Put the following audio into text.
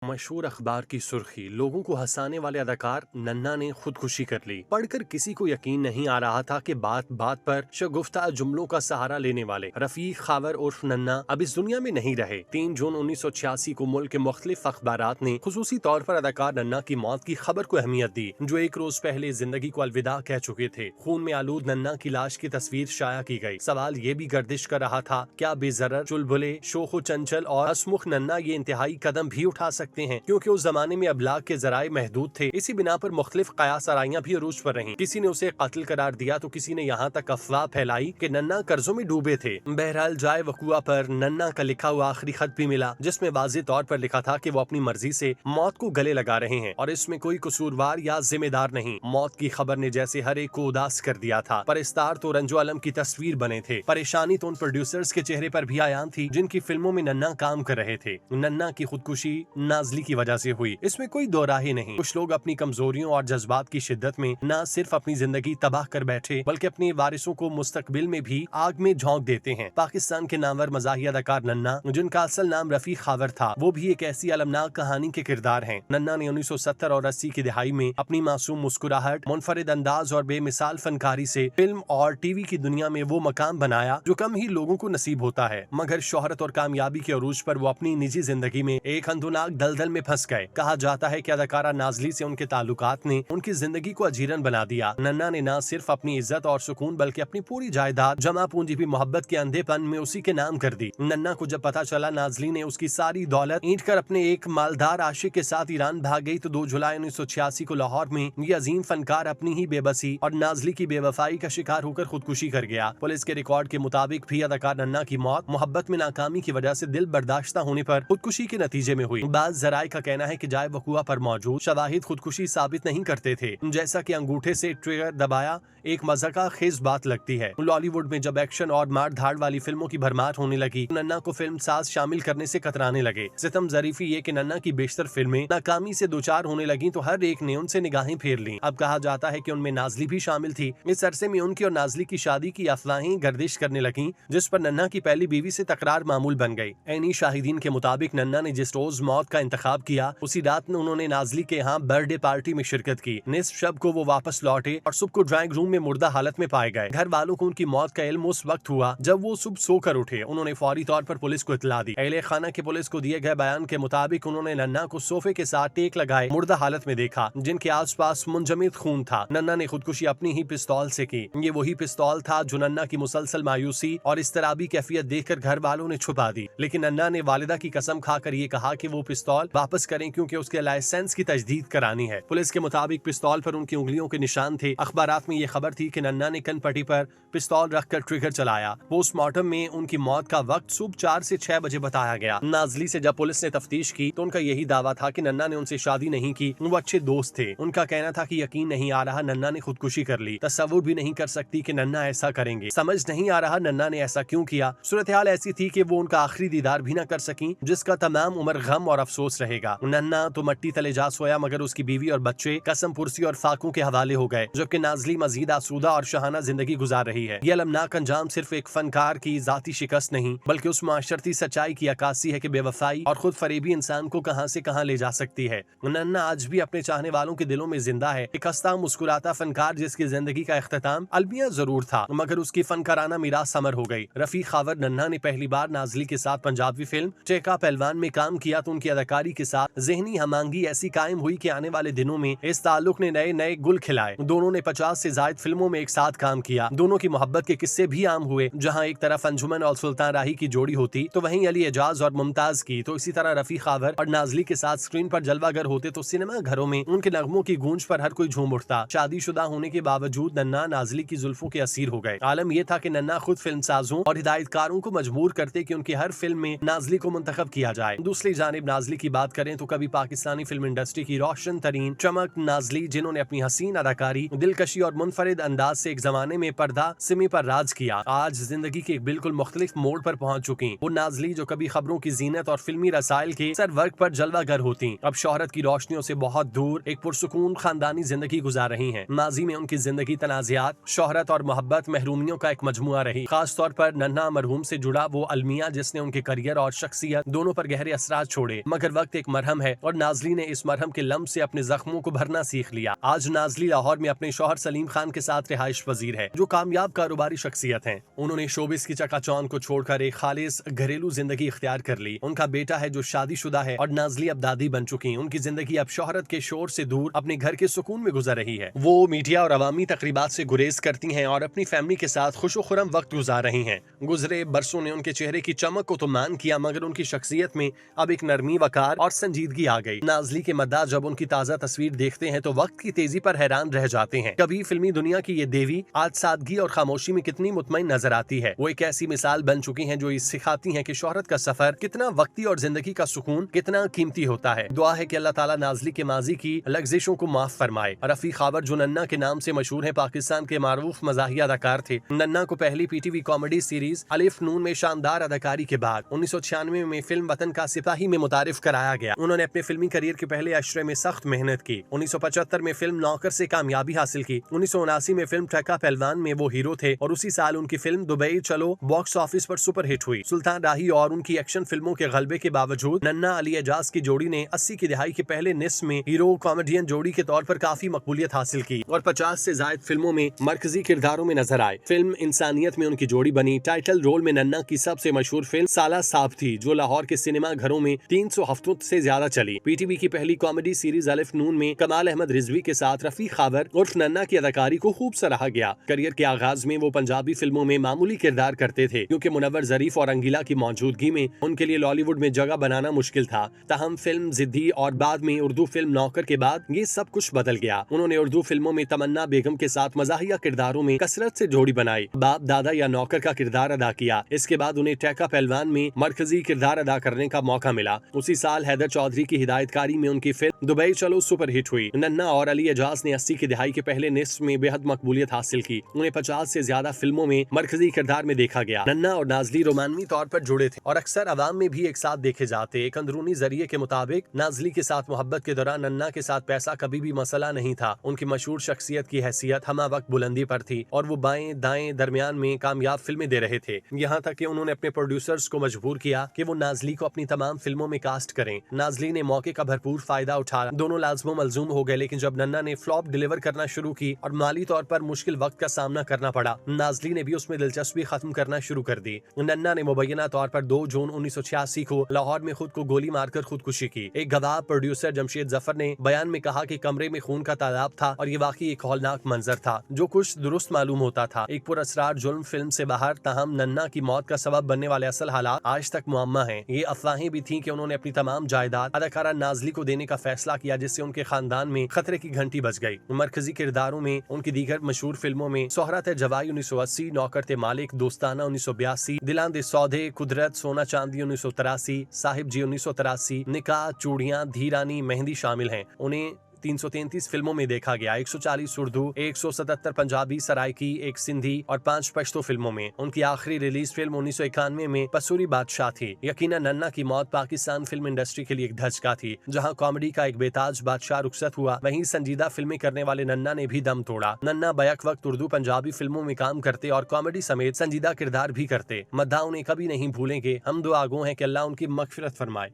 मशहूर अखबार की सुर्खी, लोगों को हंसाने वाले अदाकार नन्ना ने खुदकुशी कर ली। पढ़कर किसी को यकीन नहीं आ रहा था कि बात बात पर शगुफ्ता जुमलों का सहारा लेने वाले रफीक खावर उर्फ नन्ना अब इस दुनिया में नहीं रहे। 3 जून 1986 को मुल्क के मुख्तलिफ अखबारात ने खुसूसी तौर पर अदाकार नन्ना की मौत की खबर को अहमियत दी, जो एक रोज पहले जिंदगी को अलविदा कह चुके थे। खून में आलूद नन्ना की लाश की तस्वीर शाया की गई। सवाल ये भी गर्दिश कर रहा था, क्या बेजरर, चुलबुले, शोखो चंचल और हसमुख नन्ना ये इंतहाई कदम भी उठा सकते हैं, क्योंकि उस जमाने में अबलाग के जराए महदूद थे। इसी बिना पर मुख्तलिफ कयास आराइयां भी अरूज पर रहीं। किसी ने उसे कत्ल करार दिया तो किसी ने यहाँ तक अफवाह फैलाई कि नन्ना कर्जों में डूबे थे। बहरहाल जाए वकुआ पर नन्ना का लिखा हुआ आखिरी खत भी मिला, जिसमें वाज़ेह तौर पर लिखा था कि वो अपनी मर्जी से मौत को गले लगा रहे हैं और इसमें कोई कसूरवार या जिम्मेदार नहीं। मौत की खबर ने जैसे हर एक को उदास कर दिया था। परिस्तार तो रंजो अलम की तस्वीर बने थे, परेशानी तो उन प्रोड्यूसर्स के चेहरे पर भी आयान थी जिनकी फिल्मों में नन्ना काम कर रहे थे। नन्ना की खुदकुशी नाजली की वजह से हुई, इसमें कोई दो राहे नहीं। कुछ लोग अपनी कमजोरियों और जज्बात की शिद्दत में न सिर्फ अपनी जिंदगी तबाह कर बैठे, बल्कि अपने वारिसों को मुस्तकबिल में भी आग में झोंक देते हैं। पाकिस्तान के नामवर मज़ाही अदाकार नन्ना, जिनका असल नाम रफीक खावर था, वो भी एक ऐसी अलमनाक कहानी के किरदार हैं। नन्ना ने 1970 और 80 की दिहाई में अपनी मासूम मुस्कुराहट, मुनफरिद अंदाज और बेमिसाल फनकारी से फिल्म और टीवी की दुनिया में वो मकाम बनाया जो कम ही लोगों को नसीब होता है। मगर शोहरत और कामयाबी के अरूज पर वो अपनी निजी जिंदगी में एक अंधुनाक दलदल में फंस गए। कहा जाता है कि अदाकारा नाजली से उनके ताल्लुकात ने उनकी जिंदगी को अजीरन बना दिया। नन्ना ने न सिर्फ अपनी इज्जत और सुकून बल्कि अपनी पूरी जायदाद, जमा पूंजी भी मोहब्बत के अंधेपन में उसी के नाम कर दी। नन्ना को जब पता चला नाजली ने उसकी सारी दौलत ईंट कर अपने एक मालदार आशिक के साथ ईरान भाग गई, तो 2 जुलाई 1986 को लाहौर में ये अजीम फनकार अपनी ही बेबसी और नाजली की बेवफाई का शिकार होकर खुदकुशी कर गया। पुलिस के रिकॉर्ड के मुताबिक भी अदाकार नन्ना की मौत मोहब्बत में नाकामी की वजह से दिल बर्दाश्ता होने पर खुदकुशी के नतीजे में हुई। बाज़ जराए का कहना है कि जाए वकुआ पर मौजूद शवाहिद खुदकुशी साबित नहीं करते थे, जैसा कि अंगूठे से ट्रिगर दबाया एक मज़ाका खेज बात लगती है। बॉलीवुड में जब एक्शन और मार धाड़ वाली फिल्मों की भरमार होने लगी, नन्ना को फिल्म साज शामिल करने से कतराने लगे। सितम ज़रीफी ये कि नन्ना की बेशतर फिल्में नाकामी से दो चार होने लगी तो हर एक ने उनसे निगाहें फेर ली। अब कहा जाता है कि उनमें नाजली भी शामिल थी। इस अरसे में उनकी और नाजली की शादी की अफवाहें गर्दिश करने लगी, जिस पर नन्ना की पहली बीवी से तकरार मामूल बन गई। ऐनी शाहिदीन के मुताबिक नन्ना ने जिस रोज मौत का इंतखाब किया, उसी रात उन्होंने नाजली के यहाँ बर्थडे पार्टी में शिरकत की। निस्फ शब को वो वापस लौटे और सुबह को ड्राइंग रूम में मुर्दा हालत में पाए गए। घर वालों को उनकी मौत का इल्म उस वक्त हुआ जब वो सुबह सोकर उठे। उन्होंने फौरी तौर पर पुलिस को इत्तला दी। अहले खाना के पुलिस को दिए गए बयान के मुताबिक उन्होंने नन्ना को सोफे के साथ टेक लगाए मुर्दा हालत में देखा, जिनके आसपास मुंजमद खून था। नन्ना ने खुदकुशी अपनी ही पिस्तौल से की। ये वही पिस्तौल था जो नन्ना की मुसलसल मायूसी और इस्तराबी कैफियत देखकर घर वालों ने छुपा दी। लेकिन नन्ना ने वालिदा की कसम खाकर ये कहा कि वो पिस्तौल वापस करें, क्योंकि उसके लाइसेंस की तजदीद करानी है। पुलिस के मुताबिक पिस्तौल पर उनकी उंगलियों के निशान थे। अखबारात में ये खबर थी कि नन्ना ने कनपट्टी पर पिस्तौल रखकर ट्रिगर चलाया। पोस्टमार्टम में उनकी मौत का वक्त सुबह 4 से 6 बजे बताया गया। नाजली से जब पुलिस ने तफ्तीश की तो उनका यही दावा था कि नन्ना ने उनसे शादी नहीं की, वो अच्छे दोस्त थे। उनका कहना था कि यकीन नहीं आ रहा नन्ना ने खुदकुशी कर ली, तसव्वुर भी नहीं कर सकती कि नन्ना ऐसा करेंगे, समझ नहीं आ रहा नन्ना ने ऐसा क्यों किया। सूरत हाल ऐसी थी कि वो उनका आखिरी दीदार भी न कर सकी, जिसका तमाम उम्र गम और अफसोस रहेगा। नन्ना तो मट्टी तले जा सोया, मगर उसकी बीवी और बच्चे कसम पुरसी और फाकों के हवाले हो गए, जबकि नाजली मजीद आसूदा और शहाना जिंदगी गुजार रही है। यह अलमनाक अंजाम सिर्फ एक फनकार की जाती शिकस्त नहीं, बल्कि उस माशरती सच्चाई की अक्कासी है कि बेवफाई और खुद फरेबी इंसान को कहां से कहां ले जा सकती है। नन्ना आज भी अपने चाहने वालों के दिलों में जिंदा है, एक हंसता मुस्कुराता फनकार जिसकी जिंदगी का इख्तिताम अलमिया जरूर था, मगर उसकी फनकाराना मीरास समर हो गई। रफीक खावर नन्ना ने पहली बार नाजली के साथ पंजाबी फिल्म चेका पहलवान में काम किया तो उनकी अदाकारी के साथ जहनी हमांगी ऐसी कायम हुई कि आने वाले दिनों में इस ताल्लुक ने नए नए गुल खिलाए। दोनों ने 50 से ज्यादा फिल्मों में एक साथ काम किया। दोनों की मोहब्बत के किस्से भी आम हुए, जहां एक तरफ अंजुमन और सुल्तान राही की जोड़ी होती तो वहीं अली एजाज और मुमताज की, तो इसी तरह रफीक खावर और नाजली के साथ स्क्रीन पर जलवागर होते तो सिनेमा घरों में उनके नगमों की गूंज पर हर कोई झूम उठता। शादीशुदा होने के बावजूद नन्ना नाजली की जुल्फों के असीर हो गए। आलम यह था कि नन्ना खुद फिल्म साजों और हिदायतकारों को मजबूर करते कि उनकी हर फिल्म में नाजली को मुंतखब किया जाए। दूसरी जानिब नाजली की बात करें तो कभी पाकिस्तानी फिल्म इंडस्ट्री की रोशन तरीन चमक नाजली, जिन्होंने अपनी हसीन अदाकारी, दिलकशी और मुनफरिद अंदाज से एक जमाने में पर्दा सिमी पर राज किया, आज जिंदगी के एक बिल्कुल मुख्तलिफ मोड़ पर पहुंच चुकी। वो नाजली जो कभी खबरों की जीनत और फिल्मी रसायल के सर वर्ग पर जलवागर होती, अब शोहरत की रोशनियों से बहुत दूर एक पुरसुकून खानदानी जिंदगी गुजार रही हैं। माजी में उनकी जिंदगी तनाज़ात, शोहरत और मोहब्बत महरूमियों का एक मजमुआ रही। खास तौर पर नन्हा मरहूम से जुड़ा वो अलमिया जिसने उनके करियर और शख्सियत दोनों पर गहरे असरात छोड़े, मगर हर वक्त एक मरहम है और नाजली ने इस मरहम के लम्ब से अपने जख्मों को भरना सीख लिया। आज नाजली लाहौर में अपने शौहर सलीम खान के साथ रिहाइश पजीर है, जो कामयाब कारोबारी शख्सियत हैं। उन्होंने शोबिस की चकाचौंध को छोड़कर एक खालिस घरेलू जिंदगी इख्तियार कर ली। उनका बेटा है जो शादीशुदा है और नाजली अब दादी बन चुकी। उनकी जिंदगी अब शोहरत के शोर से दूर अपने घर के सुकून में गुजर रही है। वो मीडिया और अवामी तकरीबात से गुरेज करती हैं और अपनी फैमिली के साथ खुशो खुरम वक्त गुजार रही हैं। गुजरे बरसों ने उनके चेहरे की चमक को तो मान किया, मगर उनकी शख्सियत में अब एक नरमी, वकार और संजीदगी आ गई। नाजली के मद्दाह जब उनकी ताजा तस्वीर देखते हैं तो वक्त की तेजी पर हैरान रह जाते हैं। कभी फिल्मी दुनिया की ये देवी आज सादगी और खामोशी में कितनी मुतमईन नजर आती है। वो एक ऐसी मिसाल बन चुकी हैं जो सिखाती हैं कि शोहरत का सफर कितना वक्ती और जिंदगी का सुकून कितना कीमती होता है। दुआ है कि अल्लाह ताला नाजली के माजी की लग्जिशों को माफ फरमाए। रफी खावर जो नन्ना के नाम से मशहूर है, पाकिस्तान के मारूफ मज़ाहिया अदाकार थे। नन्ना को पहली पीटीवी कॉमेडी सीरीज अलिफ नून में शानदार अदाकारी के बाद 1996 में फिल्म वतन का सिपाही में मुतारिफ कराया गया। उन्होंने अपने फिल्मी करियर के पहले अशरे में सख्त मेहनत की। 1975 में फिल्म नौकर से कामयाबी हासिल की। 1979 में फिल्म ठका पहलवान में वो हीरो थे और उसी साल उनकी फिल्म दुबई चलो बॉक्स ऑफिस पर सुपर हिट हुई। सुल्तान राही और उनकी एक्शन फिल्मों के गलबे के बावजूद नन्ना अली एजाज की जोड़ी ने 80 की दहाई के पहले निस्फ में हीरो कॉमेडियन जोड़ी के तौर पर काफी मकबूलियत हासिल की और 50 से ज्यादा फिल्मों में मरकजी किरदारों में नजर आए। फिल्म इंसानियत में उनकी जोड़ी बनी। टाइटल रोल में नन्ना की सबसे मशहूर फिल्म साला साहब थी, जो लाहौर के सिनेमा घरों में 300 हफ्तों से ज्यादा चली। पीटीवी की पहली कॉमेडी सीरीज अलिफ नून में कमाल अहमद रिजवी के साथ रफी खावर उर्फ नन्ना की अदाकारी को खूब सराहा गया। करियर के आगाज में वो पंजाबी फिल्मों में मामूली किरदार करते थे, क्योंकि मुनव्वर जरीफ और अंगीला की मौजूदगी में उनके लिए लॉलीवुड में जगह बनाना मुश्किल था। तहम फिल्म जिद्दी और बाद में उर्दू फिल्म नौकर के बाद ये सब कुछ बदल गया। उन्होंने उर्दू फिल्मों में तमन्ना बेगम के साथ मज़ाहिया किरदारों में कसरत से जोड़ी बनाई, बाप दादा या नौकर का किरदार अदा किया। इसके बाद उन्हें टैका पहलवान में मरकजी किरदार अदा करने का मौका मिला। उसी साल हैदर चौधरी की हिदायतकारी में उनकी फिल्म दुबई चलो सुपर हिट हुई। नन्ना और अली एजाज ने 80 की दहाई के पहले निस्फ में बेहद मकबूलियत हासिल की। उन्हें 50 से ज्यादा फिल्मों में मरकजी किरदार में देखा गया। नन्ना और नाजली रोमानवी तौर पर जुड़े थे और अक्सर अवाम में भी एक साथ देखे जाते। एक अंदरूनी जरिए के मुताबिक नाजली के साथ मोहब्बत के दौरान नन्ना के साथ पैसा कभी भी मसला नहीं था। उनकी मशहूर शख्सियत की हैसियत हमा वक्त बुलंदी पर थी और वो बाएं दाएं दरमियान में कामयाब फिल्में दे रहे थे। यहाँ तक कि उन्होंने अपने प्रोड्यूसर्स को मजबूर किया कि वो नाजली को अपनी तमाम फिल्मों में कास्ट करें। नाजली ने मौके का भरपूर फायदा उठाया। दोनों लाजमो मलजूम हो गए, लेकिन जब नन्ना ने फ्लॉप डिलीवर करना शुरू की और माली तौर पर मुश्किल वक्त का सामना करना पड़ा, नाजली ने भी उसमें दिलचस्पी खत्म करना शुरू कर दी। नन्ना ने मुबैना तौर पर 2 जून 1986 को लाहौर में खुद को गोली मारकर खुदकुशी की। एक गवाह प्रोड्यूसर जमशेद जफर ने बयान में कहा कि कमरे में खून का तालाब था और ये वाकई एक हौलनाक मंजर था, जो कुछ दुरुस्त मालूम होता था। एक पुरअसरार जुल्म फिल्म से बाहर, ताहम नन्ना की मौत का सबब बनने वाले असल हालात आज तक मुअम्मा हैं। ये अफवाहें भी थीं कि उन्होंने अपनी तमाम जायदाद अदाकारा नाजली को देने का फैसला किया, जिससे उनके खानदान में खतरे की घंटी बज गई। मरकजी किरदारों में उनकी दीगर मशहूर फिल्मों में सोहरत है जवाई 1980, नौकर ते मालिक, दोस्ताना 1982, दिलां दे सौदे, कुदरत, सोना चांदी 1983, साहिब जी 1983, निकाह, चूड़ियां, धीरानी, मेहंदी शामिल हैं। उन्हें 333 फिल्मों में देखा गया। 140 उर्दू, 177 पंजाबी, सराइकी, 1 सिंधी और 5 पश्तो फिल्मों में। उनकी आखिरी रिलीज फिल्म 1991 में पसूरी बादशाह थी। यकीनन नन्ना की मौत पाकिस्तान फिल्म इंडस्ट्री के लिए एक धचका थी। जहां कॉमेडी का एक बेताज बादशाह रुखसत हुआ, वहीं संजीदा फिल्में करने वाले नन्ना ने भी दम तोड़ा। नन्ना बैक वक्त उर्दू पंजाबी फिल्मों में काम करते और कॉमेडी समेत संजीदा किरदार भी करते। मद्दाह उन्हें कभी नहीं भूलेंगे। हम दुआ गो हैं कि अल्लाह उनकी मगफिरत फरमाए।